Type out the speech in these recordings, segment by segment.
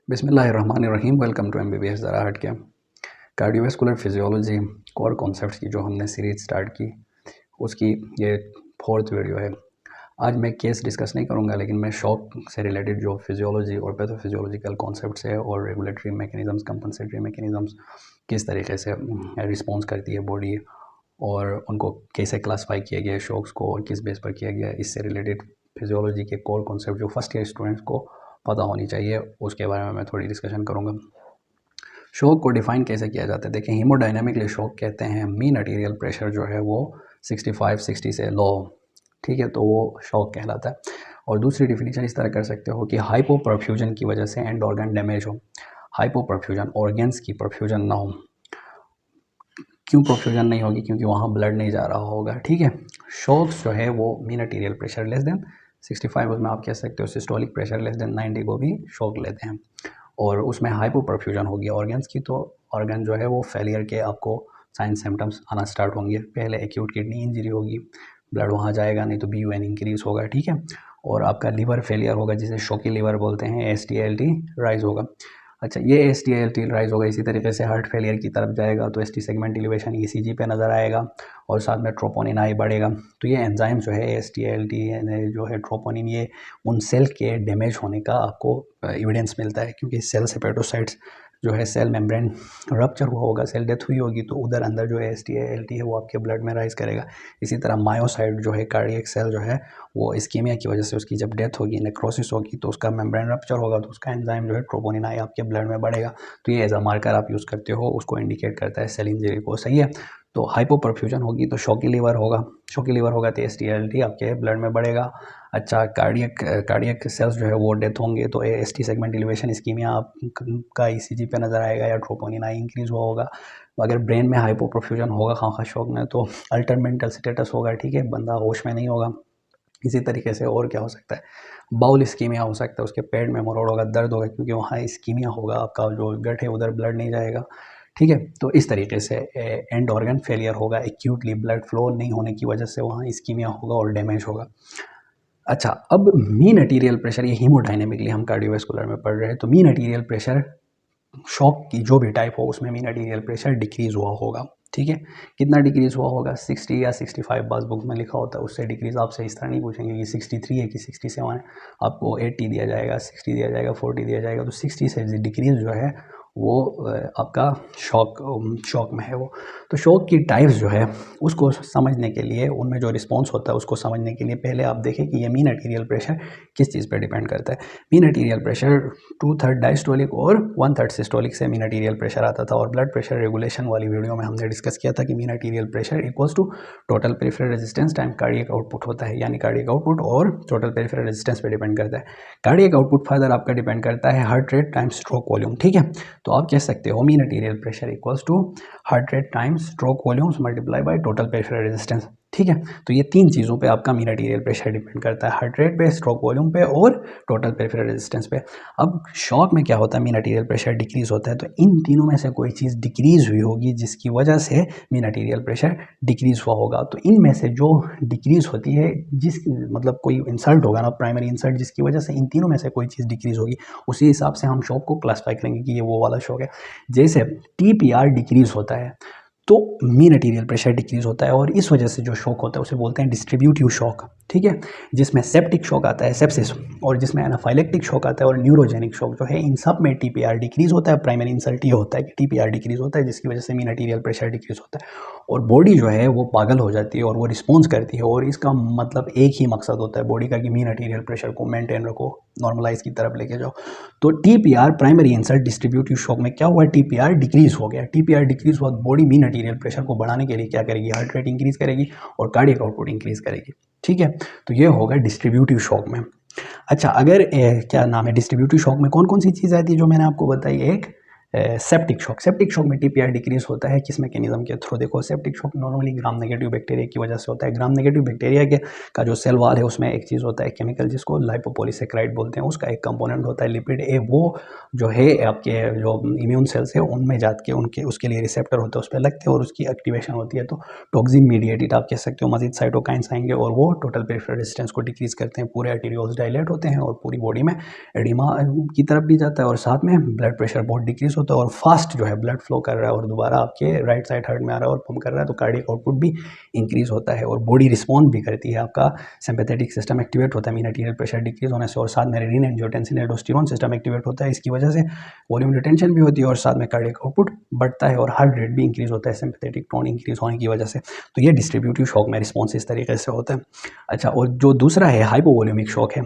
बिस्मिल्लाहिर्रहमानिर्रहीम। Welcome to MBBS ज़रा हट के कार्डियोवैस्कुलर फिजियोलॉजी कोर कॉन्सेप्ट्स की जो हमने सीरीज़ स्टार्ट की उसकी ये 4th वीडियो है। आज मैं केस डिस्कस नहीं करूँगा, लेकिन मैं शॉक से रिलेटेड जो फिजियोलॉजी और पैथोफिजियोलॉजिकल कॉन्सेप्ट्स है और रेगुलेटरी मैकेनिज़म्स, कंपनसेटरी मैकेनिज़म्स किस तरीके से रिस्पॉन्स करती है बॉडी और उनको कैसे क्लासीफाई किया गया है शॉक्स को और किस बेस पर किया गया है, इससे रिलेटेड फिजियोलॉजी के कोर कॉन्सेप्ट जो फर्स्ट ईयर स्टूडेंट्स को पता होनी चाहिए, उसके बारे में मैं थोड़ी डिस्कशन करूँगा। शॉक को डिफाइन कैसे किया जाता है? देखिए, हीमोडायनेमिकली शॉक कहते हैं मीन आर्टीरियल प्रेशर जो है वो 65-60 से लो, ठीक है, तो वो शॉक कहलाता है। और दूसरी डिफिनीशन इस तरह कर सकते हो कि हाइपोपरफ्यूजन की वजह से एंड ऑर्गन डैमेज हो। हाइपोपरफ्यूजन, ऑर्गन्स की परफ्यूजन ना हो। क्यों परफ्यूजन नहीं होगी? क्योंकि वहाँ ब्लड नहीं जा रहा होगा, ठीक है। शॉक्स जो है वो mean arterial pressure less than 65, उसमें आप कह सकते हो सिस्टोलिक प्रेशर लेस देन 90 को भी शॉक लेते हैं। और उसमें हाइपोपरफ्यूजन होगी ऑर्गन्स की, तो ऑर्गन जो है वो फेलियर के आपको साइन सिम्टम्स आना स्टार्ट होंगे। पहले एक्यूट किडनी इंजरी होगी, ब्लड वहाँ जाएगा नहीं तो BUN इंक्रीज होगा, ठीक है। और आपका लिवर फेलियर होगा, जिसे शॉकी लिवर बोलते हैं, STLT राइज होगा। अच्छा, ये STLT राइज होगा, इसी तरीके से हार्ट फेलियर की तरफ जाएगा तो ST सेगमेंट एलिवेशन ECG पे नज़र आएगा और साथ में ट्रोपोनिन आई बढ़ेगा। तो ये एंजाइम जो है STLT जो है ट्रोपोनिन, ये उन सेल के डैमेज होने का आपको एविडेंस मिलता है, क्योंकि सेल हेपेटोसाइट्स जो है सेल मेम्ब्रेन रप्चर हुआ होगा, सेल डेथ हुई होगी, तो उधर अंदर जो है STLT है वो आपके ब्लड में राइज करेगा। इसी तरह मायोसाइट जो है कार्डियक सेल जो है वो इस्कीमिया की वजह से उसकी जब डेथ होगी, नेक्रोसिस होगी, तो उसका मेम्ब्रेन रप्चर होगा, तो उसका एंजाइम जो है ट्रोपोनिन आई आपके ब्लड में बढ़ेगा। तो ये एज अ मार्कर आप यूज़ करते हो, उसको इंडिकेट करता है सेल इंजरी को, सही है। तो हाइपोपरफ्यूजन होगी तो शॉकी लिवर होगा, शॉकी लिवर होगा तो STLT आपके ब्लड में बढ़ेगा। अच्छा, कार्डियक सेल्स जो है वो डेथ होंगे तो ST सेगमेंट एलिवेशन इस्कीमिया आपका ECG पे नज़र आएगा या ट्रोपोनिन आई इंक्रीज हुआ होगा। अगर ब्रेन में हाइपोपरफ्यूजन होगा खां शॉक में तो अल्टर्ड मेंटल स्टेटस होगा, ठीक है, बंदा होश में नहीं होगा। इसी तरीके से और क्या हो सकता है? बाउल इस्कीमिया हो सकता है, उसके पेट में मरोड़ होगा, दर्द होगा, क्योंकि वहाँ इस्कीमिया होगा, आपका जो गट है उधर ब्लड नहीं जाएगा, ठीक है। तो इस तरीके से एंड ऑर्गन फेलियर होगा, एक्यूटली ब्लड फ्लो नहीं होने की वजह से वहाँ इस्कीमिया होगा और डैमेज होगा। अच्छा, अब मीन आर्टीरियल प्रेशर, ये हीमोडायनेमिकली हम कार्डियोवैस्कुलर में पढ़ रहे हैं, तो मीन आर्टीरियल प्रेशर शॉक की जो भी टाइप हो उसमें मीन आर्टीरियल प्रेशर डिक्रीज हुआ होगा, ठीक है। कितना डिक्रीज हुआ होगा? 60 या 65 पास बुक में लिखा होता है, उससे डिक्रीज आपसे इस तरह नहीं पूछेंगे कि 63 है कि 67 है, आपको 80 दिया जाएगा, 60 दिया जाएगा, 40 दिया जाएगा। तो 60 से डिक्रीज जो है वो आपका शॉक में है वो। तो शॉक की टाइप्स जो है उसको समझने के लिए, उनमें जो रिस्पॉन्स होता है उसको समझने के लिए पहले आप देखें कि ये मीन आर्टीरियल प्रेशर किस चीज़ पे डिपेंड करता है। मीन आर्टीरियल प्रेशर 2/3 डायस्टोलिक और 1/3 सिस्टोलिक से मीन आर्टीरियल प्रेशर आता था, और ब्लड प्रेशर रेगुलेशन वाली वीडियो में हमने डिस्कस किया था कि mean arterial pressure equals to total peripheral resistance time cardiac output होता है, यानी कार्डियक आउटपुट और टोटल पेरिफेरल रेजिस्टेंस पे डिपेंड करता है। कार्डियक आउटपुट फर्दर आपका डिपेंड करता है heart rate times stroke volume, ठीक है। तो आप कह सकते हो mean arterial pressure equals to heart rate times stroke volumes multiply by total peripheral resistance, ठीक है। तो ये तीन चीज़ों पे आपका मीन आर्टीरियल प्रेशर डिपेंड करता है, हार्ट रेट पे, स्ट्रोक वॉल्यूम पे और टोटल पेरिफेरल रेजिस्टेंस पे। अब शॉक में क्या होता है? मीन आर्टीरियल प्रेशर डिक्रीज होता है, तो इन तीनों में से कोई चीज़ डिक्रीज हुई होगी जिसकी वजह से मीन आर्टीरियल प्रेशर डिक्रीज हुआ होगा। तो इनमें से जो डिक्रीज होती है, जिस मतलब कोई इंसल्ट होगा ना, प्राइमरी इंसल्ट, जिसकी वजह से इन तीनों में से कोई चीज़ डिक्रीज होगी, उसी हिसाब से हम शॉक को क्लासीफाई करेंगे कि ये वो वाला शॉक है। जैसे TPR डिक्रीज होता है तो मीन आर्टीरियल प्रेशर डिक्रीज होता है, और इस वजह से जो शॉक होता है उसे बोलते हैं डिस्ट्रीब्यूटिव शॉक, ठीक है। जिसमें सेप्टिक शॉक आता है, सेप्सिस, और जिसमें एनाफाइलेक्टिक शॉक आता है और न्यूरोजेनिक शॉक जो है, इन सब में TPR डिक्रीज होता है। प्राइमरी इंसल्ट ये होता है कि TPR डिक्रीज होता है, जिसकी वजह से मीन आर्टीरियल प्रेशर डिक्रीज होता है, और बॉडी जो है वो पागल हो जाती है और वो रिस्पॉन्स करती है, और इसका मतलब एक ही मकसद होता है बॉडी का कि मीन आर्टीरियल प्रेशर को मेंटेन रखो, नॉर्मलाइज की तरफ लेके जाओ। तो TPR primary insult distributive shock में क्या हुआ? TPR डिक्रीज हो गया। TPR डिक्रीज हुआ, बॉडी मीन आर्टीरियल प्रेशर को बढ़ाने के लिए क्या करेगी? हार्ट रेट इंक्रीज करेगी और कार्डियक आउटपुट इंक्रीज करेगी, ठीक है। तो ये होगा डिस्ट्रीब्यूटिव शॉक में। अच्छा, अगर क्या नाम है, डिस्ट्रीब्यूटिव शॉक में कौन कौन सी चीज़ आती है जो मैंने आपको बताई? एक सेप्टिक शॉक में टीपीआर डिक्रीज होता है किस मैकेनिज्म के थ्रू? देखो septic shock normally gram negative bacteria की वजह से होता है। ग्राम नेगेटिव बैक्टीरिया के का जो सेल वाल है उसमें एक चीज़ होता है केमिकल जिसको लाइपोपॉलीसेकेराइड बोलते हैं, उसका एक कंपोनेंट होता है लिपिड ए, वो जो है आपके जो इम्यून सेल्स है उनमें जाके उनके उसके लिए रिसेप्टर होते हैं, उस पर लगते हैं और उसकी एक्टिवेशन होती है। तो टॉक्सिन मीडिएटेड आप कह सकते हो, मजीद साइटोकाइंस आएंगे और वो टोटल पेरिफेरल रेजिस्टेंस को डिक्रीज करते हैं, पूरे आर्टेरियोल्स डायलेट होते हैं और पूरी बॉडी में एडिमा की तरफ भी जाता है और साथ में ब्लड प्रेशर बहुत डिक्रीज होता है और फास्ट जो है ब्लड फ्लो कर रहा है और दोबारा आपके राइट साइड हार्ट में आ रहा है और पंप कर रहा है, तो कार्डियक आउटपुट भी इंक्रीज होता है और बॉडी रिस्पॉन्ड भी करती है, आपका सिंपैथेटिक सिस्टम एक्टिवेट होता है मीन आर्टेरियल प्रेशर डिक्रीज होने से और साथ में renin angiotensin aldosterone system activate होता है। इसकी वजह से वॉल्यूम रिटेंशन भी होती है और साथ में कार्डियक आउटपुट बढ़ता है और हार्ट रेट भी इंक्रीज होता है सिंपैथेटिक टोन इंक्रीज होने की वजह से। तो ये डिस्ट्रीब्यूटिव शॉक में रिस्पॉन्स इस तरीके से होता है। अच्छा, और जो दूसरा है हाइपोवॉल्यूमिक शॉक है,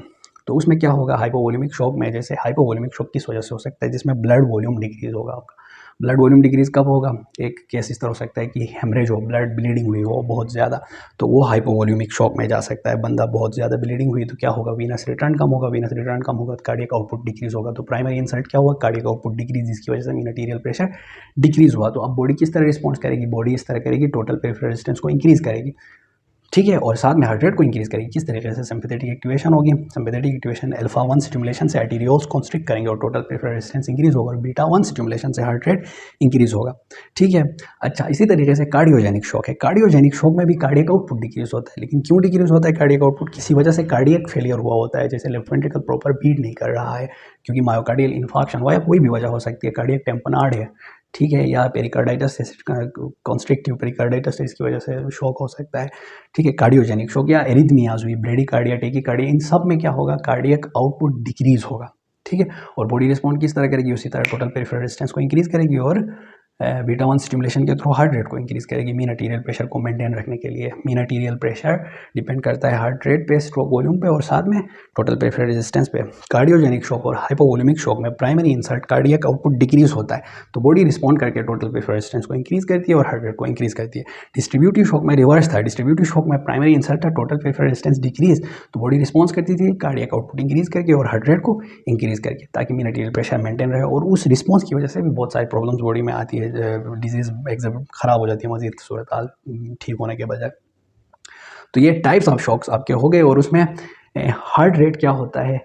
तो उसमें क्या होगा? हाइपोवॉल्यूमिक शॉक में जैसे हाइपोवॉल्यूमिक शॉक किस वजह से हो सकता है? जिसमें ब्लड वॉल्यूम डिक्रीज होगा आपका। ब्लड वॉल्यूम डिक्रीज कब होगा? एक केस इस तरह हो सकता है कि हेमरेज हो, ब्लड ब्लीडिंग हुई हो बहुत ज़्यादा, तो वो हाइपोवॉल्यूमिक शॉक में जा सकता है। बंदा बहुत ज़्यादा ब्लीडिंग हुई तो क्या होगा? वीनस रिटर्न कम होगा, वीनस रिटर्न कम होगा तो कार्डियक आउटपुट डिक्रीज होगा। तो प्राइमरी इंसल्ट क्या हुआ? कार्डियक आउटपुट डिक्रीज, जिसकी वजह से मीन आर्टेरियल प्रेशर डिक्रीज हुआ। तो अब बॉडी किस तरह रिस्पॉन्स करेगी? बॉडी इस तरह करेगी, टोटल पेरिफेरल रेजिस्टेंस को इंक्रीज करेगी, ठीक है, और साथ में हार्ट रेट को इंक्रीज करेगी। किस तरीके से? सिंपैथेटिक एक्टिवेशन होगी, सिंपैथेटिक एक्टिवेशन अल्फा 1 स्टिमुलेशन से आर्टेरियोल्स कॉन्स्ट्रिक्ट करेंगे और टोटल पेरिफेरल रेजिस्टेंस इंक्रीज होगा और बीटा 1 स्टिमुलेशन से हार्ट रेट इंक्रीज होगा, ठीक है। अच्छा, इसी तरीके से कार्डियोजेनिक शॉक है। कार्डियोजेनिक शॉक में भी कार्डियक आउटपुट डिक्रीज होता है, लेकिन क्यों डिक्रीज होता है कार्डियक आउटपुट? किसी वजह से कार्डियक फेलियर हुआ होता है, जैसे लेफ्ट वेंट्रिकल प्रॉपर बीट नहीं कर रहा है क्योंकि मायोकार्डियल इन्फार्क्शन हुआ है, कोई भी वजह हो सकती है, कार्डियक टेम्पनार्ड है, ठीक है, या पेरिकार्डाइटिस कॉन्स्ट्रिक्टिव पेरिकार्डाइटिस इसकी वजह से शॉक हो सकता है, ठीक है। कार्डियोजेनिक शॉक या एरिथमियाज हुई, ब्रेडिकार्डिया, टेकीकार्डिया, इन सब में क्या होगा? कार्डियक आउटपुट डिक्रीज होगा, ठीक है, और बॉडी रिस्पॉन्ड किस तरह करेगी? उसी तरह टोटल पेरिफेरल रेजिस्टेंस को इंक्रीज करेगी और बीटा 1 स्टिमुलेशन के थ्रू हार्ट रेट को इंक्रीज करेगी मीन आर्टेरियल प्रेशर को मेंटेन रखने के लिए। मीन आर्टेरियल प्रेशर डिपेंड करता है हार्ट रेट पे, स्ट्रोक वॉल्यूम पे और साथ में टोटल पेरिफेरल रेजिस्टेंस पे। कार्डियोजेनिक शॉक और हाइपोवॉल्यूमिक शॉक में primary insult cardiac output decrease होता है, तो बॉडी रिस्पॉन्ड करके टोटल पेरिफेरल रेजिस्टेंस को इंक्रीज करती है और हार्ट रेट को इंक्रीज करती है। डिस्ट्रीब्यूटिव शॉक में रिवर्स था। डिस्ट्रीब्यूटिव शॉक में प्राइमरी इंसल्ट था, टोटल पेरिफेरल रेजिस्टेंस डिक्रीज, तो बॉडी रिस्पॉन्स करती थी कार्डियक आउटपुट इंक्रीज करके और हार्ट रेट को इंक्रीज करके, ताकि मीन आर्टेरियल प्रेशर मेंटेन रहे। और उस रिस्पॉन्स की वजह से भी बहुत सारी प्रॉब्लम्स बॉडी में आती है, डिजीज एकदम खराब हो जाती है मजीद सूरत हाल ठीक होने के बजाय। तो ये टाइप्स ऑफ शॉक्स आपके हो गए और उसमें हार्ट रेट क्या होता है,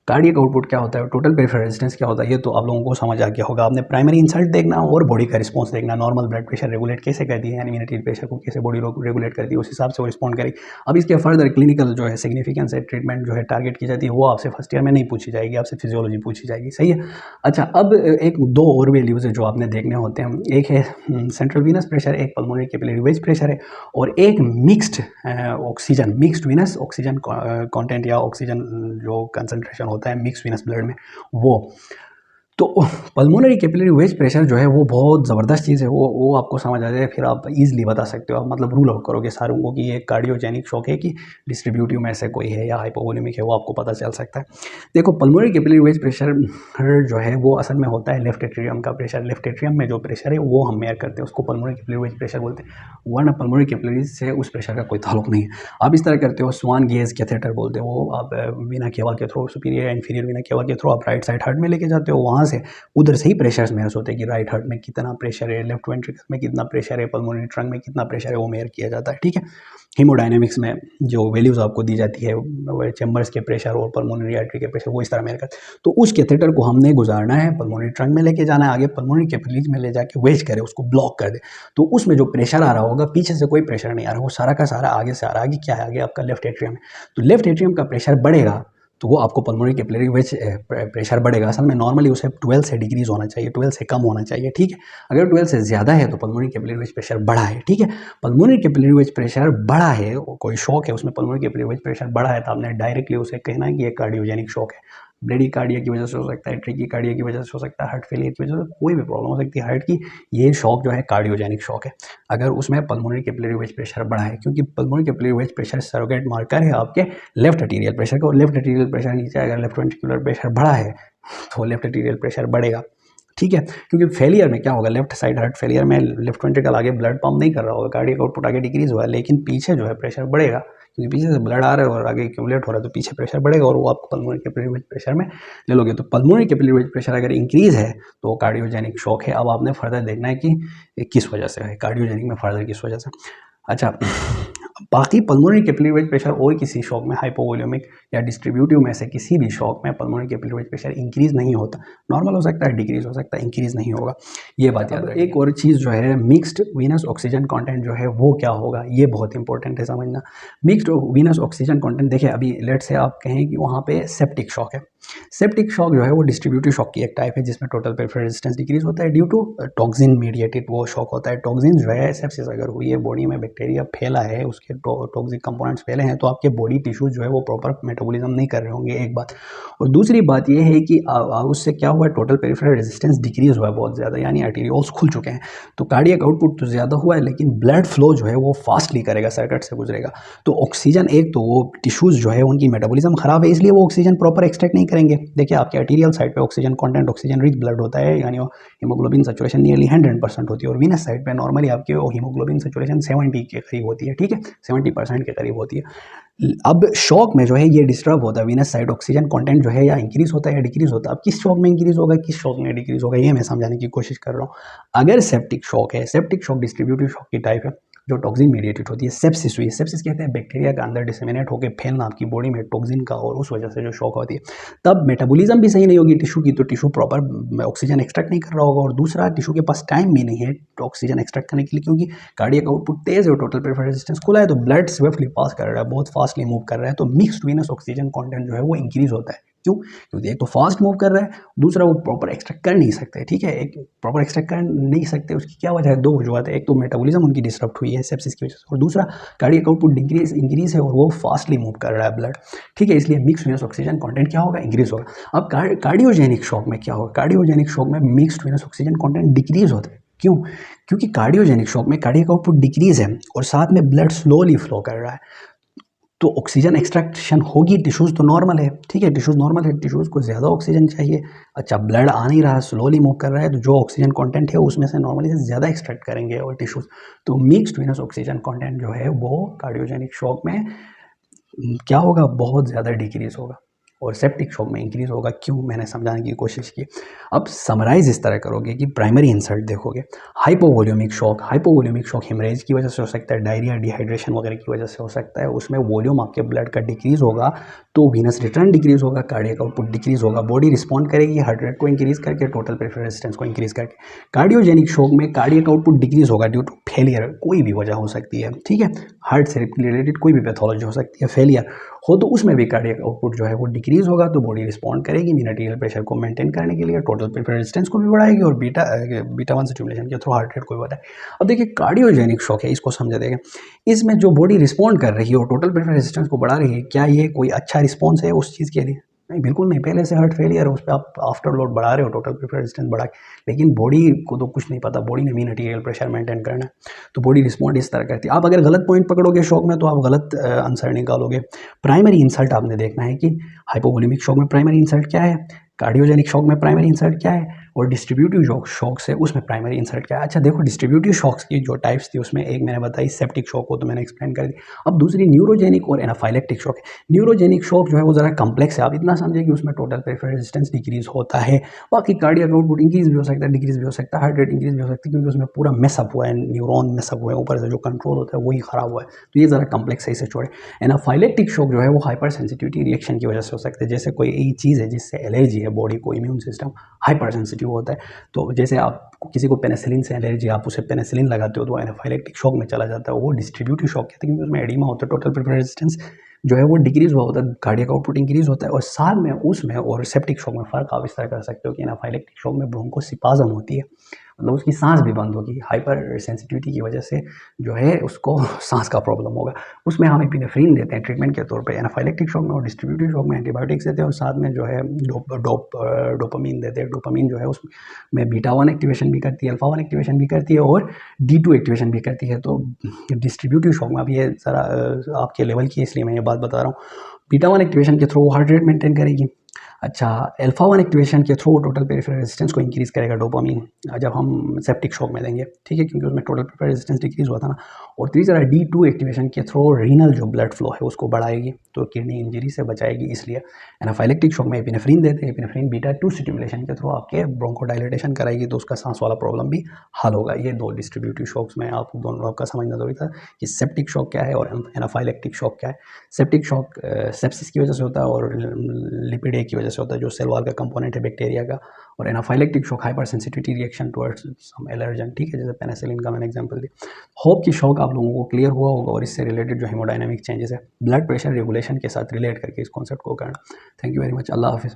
कार्डियक आउटपुट क्या होता है, टोटल पेरिफेरल रेजिस्टेंस क्या होता है, ये तो आप लोगों को समझ आ गया होगा। आपने प्राइमरी इंसल्ट देखना और बॉडी का रिस्पॉन्स देखना, नॉर्मल ब्लड प्रेशर रेगुलेट कैसे करती है, यानी मीन आर्टेरियल प्रेशर को कैसे बॉडी रेगुलेट करती है, उस हिसाब से वो रिस्पॉन्ड करेगी। अब इसके फर्दर क्लिनिकल जो है सिग्निफिकेंस है, ट्रीटमेंट जो है टारगेट की जाती है, वो आपसे फर्स्ट ईयर में नहीं पूछी जाएगी, आपसे फिजियोलॉजी पूछी जाएगी, सही है। अच्छा, अब एक दो और वैल्यूज है जो आपने देखने होते हैं, एक है सेंट्रल वीनस प्रेशर, एक पल्मोनरी कैपिलरी वेज प्रेशर है, और एक mixed oxygen, mixed Venus oxygen content या ऑक्सीजन जो कंसंट्रेशन होता है मिक्स्ड वीनस ब्लड में, वो तो पल्मोनरी कैपिलरी वेज प्रेशर जो है वो बहुत ज़बरदस्त चीज़ है, वो आपको समझ आ जाए, फिर आप इजीली बता सकते हो, आप मतलब रूल आउट करोगे सारों को कि ये कार्डियोजेनिक शॉक है कि डिस्ट्रीब्यूटिव में से कोई है या हाइपोवोलेमिक है, वो आपको पता चल सकता है। देखो, पल्मोनरी कैपिलरी वेज प्रेशर जो है वो असल में होता है लेफ्ट एट्रियम का प्रेशर। लेफ्ट एट्रियम में जो प्रेशर है वो हम मेयर करते हैं, उसको पल्मोनरी कैपिलरी वेज प्रेशर बोलते हैं, वरना पल्मोनरी कैपिलरी से उस प्रेशर का कोई ताल्लुक नहीं है। आप इस तरह करते हो, स्वान गेज कैथेटर बोलते हैं, वो आप वीना केवा के थ्रू, सुपीरियर इंफीरियर वीना केवा के थ्रू आप राइट साइड हार्ट में लेके जाते हो, वहाँ से उधर से ही प्रेशर्स मेयर्स होते हैं कि राइट हार्ट में कितना प्रेशर है, लेफ्ट वेंट्रिकल में कितना प्रेशर है, पल्मोनरी ट्रंक में कितना प्रेशर है, वो मेयर किया जाता है, ठीक है। हीमोडायनेमिक्स में जो वैल्यूज़ आपको दी जाती है चैम्बर्स के प्रेशर और पल्मोनरी आर्टरी के प्रेशर, वो इस तरह मेयर करते हैं। तो उस कैथेटर को हमने गुजारना है, पल्मोनरी ट्रंक में लेके जाना है, आगे पल्मोनरी कैपिलरीज में ले जाके वेज करे, उसको ब्लॉक कर दे, तो उसमें जो प्रेशर आ रहा होगा, पीछे से कोई प्रेशर नहीं आ रहा, वो सारा का सारा आगे से आ रहा है। आगे क्या है? आगे आपका लेफ्ट एट्रियम है, तो लेफ्ट एट्रियम का प्रेशर बढ़ेगा तो वो आपको पल्मोनरी कैपिलरी वेज प्रेशर बढ़ेगा। असल में नॉर्मली उसे 12 से डिक्रीज होना चाहिए, 12 से कम होना चाहिए, ठीक है। अगर 12 से ज़्यादा है तो पल्मोनरी कैपिलरी वेज प्रेशर बढ़ा है, ठीक है। पल्मोनरी कैपिलरी वेज प्रेशर बढ़ा है, कोई शॉक है उसमें पल्मोनरी कैपिलरी वेज प्रेशर बढ़ा है, तो आपने डायरेक्टली उसे कहना है कि ये कार्डियोजेनिक शॉक है। ब्रेडिकार्डिया की वजह से हो सकता है, ट्रैकिकार्डिया की वजह से हो सकता है, हार्ट फेलियर की वजह से, कोई भी प्रॉब्लम हो सकती है हार्ट की, ये शॉक जो है कार्डियोजेनिक शॉक है अगर उसमें पल्मोनरी कैपिलरी वेज प्रेशर बढ़ा है, क्योंकि pulmonary capillary wedge pressure surrogate marker है आपके लेफ्ट आर्टेरियल प्रेशर का, और लेफ्ट आर्टेरियल प्रेशर नीचे अगर लेफ्ट वेंट्रिकुलर प्रेशर बढ़ा है तो लेफ्ट आर्टेरियल प्रेशर बढ़ेगा, ठीक है। क्योंकि फेलियर में क्या होगा, लेफ्ट साइड हार्ट फेलियर में लेफ्ट वेंट्रिकल आगे ब्लड पंप नहीं कर रहा होगा, कार्डियक आउटपुट आगे डिक्रीज हुआ है, लेकिन पीछे जो है प्रेशर बढ़ेगा क्योंकि पीछे से ब्लड आ रहा है और आगे एक्यूमुलेट हो रहा है तो पीछे प्रेशर बढ़ेगा और वो आपको पल्मोनरी कैपिलरी वेज प्रेशर में ले लोगे। तो पल्मोनरी कैपिलरी वेज प्रेशर अगर इंक्रीज है तो कार्डियोजेनिक शॉक है। अब आपने फर्दर देखना है कि किस वजह से है, कार्डियोजेनिक में फर्दर किस वजह से। अच्छा, बाकी पल्मोनरी कैपिलरी वेज प्रेशर और किसी शॉक में, हाइपोवोल्यूमिक या डिस्ट्रीब्यूटिव में से किसी भी शॉक में pulmonary capillary wedge pressure increase नहीं होता। नॉर्मल हो सकता है, डिक्रीज हो सकता है, इंक्रीज नहीं होगा, ये बात याद रखिए। एक और चीज़ जो है, मिक्स्ड वीनस ऑक्सीजन कंटेंट जो है वो क्या होगा, ये बहुत इंपॉर्टेंट है समझना। मिक्स्ड वीनस ऑक्सीजन कंटेंट, देखिए अभी लेट से आप कहें कि वहाँ पे सेप्टिक शॉक है। सेप्टिक शॉक जो है वो डिस्ट्रीब्यूटिव शॉक की एक टाइप है जिसमें टोटल पेरिफेरल रेजिस्टेंस डिक्रीज होता है ड्यू टू टॉक्सिन मीडिएटेड वो शॉक होता है। टॉक्सिन जो है, सेप्सिस अगर हुई है, बॉडी में बैक्टीरिया फैला है, उसके टॉक्सिक कंपोनेंट्स फैले हैं, तो आपके बॉडी टिश्यूज जो है वो प्रॉपर मेटाबॉलिज्म नहीं कर रहे होंगे, एक बात। और दूसरी बात ये है कि उससे क्या हुआ है, टोटल पेरिफेरल रेजिस्टेंस डिक्रीज हुआ है बहुत ज़्यादा, यानी आर्टेरियोल्स खुल चुके हैं। तो कार्डियक आउटपुट तो ज़्यादा हुआ है लेकिन ब्लड फ्लो जो है वो फास्टली करेगा, सर्किट से गुजरेगा। तो ऑक्सीजन, एक तो वो टिश्यूज जो है उनकी मेटाबॉलिज्म खराब है, इसलिए वो ऑक्सीजन प्रॉपर एक्सट्रैक्ट नहीं करेंगे। देखिए आपके आर्टेरियल साइड पे oxygen content, oxygen rich blood होता है, यानी हीमोग्लोबिन सैचुरेशन नियरली 100% होती है। और वीनस साइड पे नॉर्मली आपकी हीमोग्लोबिन सैचुरेशन 70 के करीब होती है, ठीक है, 70% के करीब होती है। अब शॉक में जो है ये डिस्टर्ब होता है, वीनस साइड ऑक्सीजन कंटेंट जो है या इंक्रीज होता है या डिक्रीज होता है। अब किस शॉक में इंक्रीज होगा, किस शॉक में डिक्रीज होगा, ये मैं समझाने की कोशिश कर रहा हूँ। अगर सेप्टिक शॉक है, सेप्टिक शॉक डिस्ट्रीब्यूटिव शॉक की टाइप है जो टॉक्सिन मीडिएटेड होती है। सेप्सिस हुई, सेप्सिस कहते हैं बैक्टीरिया का अंदर डिसेमिनेट होकर फैलना आपकी बॉडी में टॉक्सिन का, और उस वजह से जो शॉक होती है, तब मेटाबॉलिज्म भी सही नहीं होगी टिश्यू की, तो टिश्यू प्रॉपर ऑक्सीजन एक्सट्रैक्ट नहीं कर रहा होगा। और दूसरा, टिश्यू के पास टाइम भी नहीं है ऑक्सीजन एक्सट्रैक्ट करने के लिए, क्योंकि कार्डियक आउटपुट तेज है और टोटल पेरिफेरल रेजिस्टेंस खुला है, तो ब्लड स्विफ्टली पास कर रहा है, बहुत फास्टली मूव कर रहा है। तो मिक्स्ड वीनस ऑक्सीजन कंटेंट जो है वो इंक्रीज होता है। क्यों? क्योंकि एक तो फास्ट मूव कर रहा है, दूसरा वो प्रॉपर एक्सट्रैक्ट कर नहीं सकते, ठीक है, एक प्रॉपर एक्सट्रैक्ट कर नहीं सकते। उसकी क्या वजह है, दो वजूहत है, एक तो मेटाबॉलिज्म उनकी डिस्टर्ब हुई है सेप्सिस की वजह से, और दूसरा कार्डियक आउटपुट इंक्रीज है और वो फास्टली मूव कर रहा है ब्लड, ठीक है, इसलिए मिक्स्ड वीनस ऑक्सीजन कंटेंट क्या होगा, इंक्रीज होगा। अब कार्डियोजेनिक शॉक में क्या होगा, कार्डियोजेनिक शॉक में mixed Venus oxygen content decrease होता है। क्यों? क्योंकि कार्डियोजेनिक शॉक में कार्डियक आउटपुट डिक्रीज है और साथ में ब्लड स्लोली फ्लो कर रहा है, तो ऑक्सीजन एक्सट्रैक्शन होगी। टिश्यूज़ तो नॉर्मल है, ठीक है, टिश्यूज़ नॉर्मल है, टिश्यूज़ को ज़्यादा ऑक्सीजन चाहिए। अच्छा, ब्लड आ नहीं रहा, स्लोली मूव कर रहा है, तो जो ऑक्सीजन कंटेंट है उसमें से नॉर्मली से ज़्यादा एक्सट्रैक्ट करेंगे और टिश्यूज़। तो मिक्स्ड वीनस ऑक्सीजन कंटेंट जो है वो कार्डियोजेनिक शॉक में क्या होगा, बहुत ज़्यादा डिक्रीज होगा और सेप्टिक शॉक में इंक्रीज होगा। क्यों, मैंने समझाने की कोशिश की। अब समराइज इस तरह करोगे कि प्राइमरी इंसल्ट देखोगे, हाइपोवोल्यूमिक शॉक, हाइपोवोल्यूमिक शॉक हेमरेज की वजह से हो सकता है, डायरिया, डिहाइड्रेशन वगैरह की वजह से हो सकता है। उसमें वॉल्यूम आपके ब्लड का डिक्रीज होगा तो वीनस रिटर्न डिक्रीज होगा, कार्डियक आउटपुट डिक्रीज होगा, बॉडी रिस्पॉन्ड करेगी हार्ट रेट को इंक्रीज करके, टोटल पेरिफेरल रेजिस्टेंस को इंक्रीज करके। कार्डियोजेनिक शॉक में कार्डियक आउटपुट डिक्रीज होगा ड्यू टू फेलियर, कोई भी वजह हो सकती है, ठीक है, हार्ट से रिलेटेड कोई भी पैथोलॉजी हो सकती है, फेलियर हो तो उसमें भी कार्डियक आउटपुट जो है वो डिक्रीज होगा, तो बॉडी रिस्पॉन्ड करेगी मीन आर्टेरियल प्रेशर को मेंटेन करने के लिए, टोटल पेरिफेरल रेजिस्टेंस को भी बढ़ाएगी और बीटा 1 स्टिमुलेशन के थ्रू हार्ट रेट को भी बढ़ाए। अब देखिए कार्डियोजेनिक शॉक है, इसको समझा देगा, इसमें जो बॉडी रिस्पॉन्ड कर रही है और टोटल पेरिफेरल रेजिस्टेंस को बढ़ा रही है, क्या ये कोई अच्छा रिस्पॉन्स है उस चीज़ के लिए? नहीं, बिल्कुल नहीं। पहले से हार्ट फेलियर है, उस पर आप आफ्टर लोड बढ़ा रहे हो, टोटल पेरिफेरल रेजिस्टेंस बढ़ा के, लेकिन बॉडी को तो कुछ नहीं पता, बॉडी ने मीन आर्टेरियल प्रेशर मेंटेन करना है, तो बॉडी रिस्पॉन्ड इस तरह करती है। आप अगर गलत पॉइंट पकड़ोगे शॉक में तो आप गलत आंसर निकालोगे। प्राइमरी इंसल्ट आपने देखना है कि हाइपोवोल्यूमिक शॉक में प्राइमरी इंसल्ट क्या है, कार्डियोजेनिक शॉक में प्राइमरी इंसल्ट क्या है, और डिस्ट्रीब्यूटिव शॉक से उसमें प्राइमरी इंसल्ट क्या है। अच्छा देखो, डिस्ट्रीब्यूटिव शॉक्स की जो टाइप्स थी उसमें एक मैंने बताई सेप्टिक शॉक हो, तो मैंने एक्सप्लेन कर दी। अब दूसरी न्यूरोजेनिक और एनाफाइलेक्टिक शॉक है। न्यूरोजेनिक शॉक जो है वो ज़रा कम्प्लेक्स है, आप इतना समझे कि उसमें टोटल पेरिफेरल रेजिस्टेंस डिक्रीज होता है, बाकी कार्डियक आउटपुट इंक्रीज भी हो सकता है, डिक्रीज भी हो सकता है, हार्ट रेट इंक्रीज भी हो सकती है, क्योंकि उसमें पूरा मेसअप हुआ है, न्यूरॉन मेसअप हुआ है, ऊपर से जो कंट्रोल होता है वही खराब हुआ है, तो ये ज़रा कम्प्लेक्स है, इसे छोड़े। एनाफाइलेक्टिक शॉक जो है वो हाइपर सेंसिटिविटी रिएक्शन की वजह से हो सकता है, जैसे कोई एक चीज़ है जिससे एलर्जी है, बॉडी को इम्यून सिस्टम हाइपर सेंसिटिव होता है, तो जैसे आप किसी को पेनिसिलिन से एलर्जी, आप उसे पेनिसिलिन लगाते हो तो एनाफाइलेक्टिक शॉक में चला जाता है, वो डिस्ट्रीब्यूटिव शॉक कहते हैं, क्योंकि उसमें एडिमा होता है, टोटल पेरिफेरल रेजिस्टेंस जो है वो डिक्रीज हुआ होता है, कार्डियक आउटपुट इंक्रीज होता है, और साथ में उसमें और सेप्टिक शॉक में फ़र्क आप इस तरह कर सकते हो कि एनाफाइलेक्टिक शॉक में ब्रोंकोस्पाज्म होती है, मतलब उसकी सांस भी बंद होगी, हाइपर सेंसिटिविटी की वजह से जो है उसको सांस का प्रॉब्लम होगा, उसमें हम एपिनेफ्रिन देते हैं ट्रीटमेंट के तौर पे एनाफाइलेक्टिक शॉक में, और डिस्ट्रीब्यूटिव शॉक में एंटीबायोटिक्स देते हैं, और साथ में जो है डोपामीन देते हैं। डोपामीन जो है उसमें बीटा 1 एक्टिवेशन भी करती है, अल्फा 1 एक्टिवेशन भी करती है, और D2 एक्टिवेशन भी करती है। तो डिस्ट्रीब्यूटिव शॉक में, अब ये ज़रा आपके लेवल की इसलिए मैं ये बात बता रहा हूँ, बीटा 1 एक्टिवेशन के थ्रू हार्ट रेट मेंटेन करेगी, अच्छा, अल्फा 1 एक्टिवेशन के थ्रू टोटल पेरिफेरल रेजिस्टेंस को इंक्रीज़ करेगा डोपामाइन जब हम सेप्टिक शॉक में देंगे, ठीक है, क्योंकि उसमें टोटल पेरिफेरल रेजिस्टेंस डिक्रीज़ हुआ था ना। और तीसरा D2 एक्टिवेशन के थ्रू रीनल जो ब्लड फ्लो है उसको बढ़ाएगी, तो किडनी इंजरी से बचाएगी। इसलिए एनाफाइलेक्टिक शॉक में एपिनेफ्रिन देते हैं, एपिनेफ्रिन बीटा 2 स्टिमुलेशन के थ्रू आपके ब्रोंकोडायलेटेशन कराएगी, तो उसका सांस वाला प्रॉब्लम भी हल होगा। ये 2 डिस्ट्रीब्यूटिव शॉक्स में आप दोनों आपका समझना ज़रूरी था कि सेप्टिक शॉक क्या है और एनाफाइलेक्टिक शॉक क्या है। सेप्टिक शॉक सेप्सिस की वजह से होता है और लिपिड ए की वजह से होता है, जो सेल वॉल का कंपोनेंट है बैक्टीरिया का। और anaphylactic shock hyper sensitivity reaction towards some allergen, ठीक है, जैसे पेनिसिलिन का मैंने एग्जांपल दी। होप कि शॉक आप लोगों को क्लियर हुआ होगा और इससे रिलेटेड जो हेमोडायनामिक चेंजेस है ब्लड प्रेशर रेगुलेशन के साथ रिलेट करके इस कॉन्सेप्ट को करना। Thank you very much. अल्लाह हाफिज़।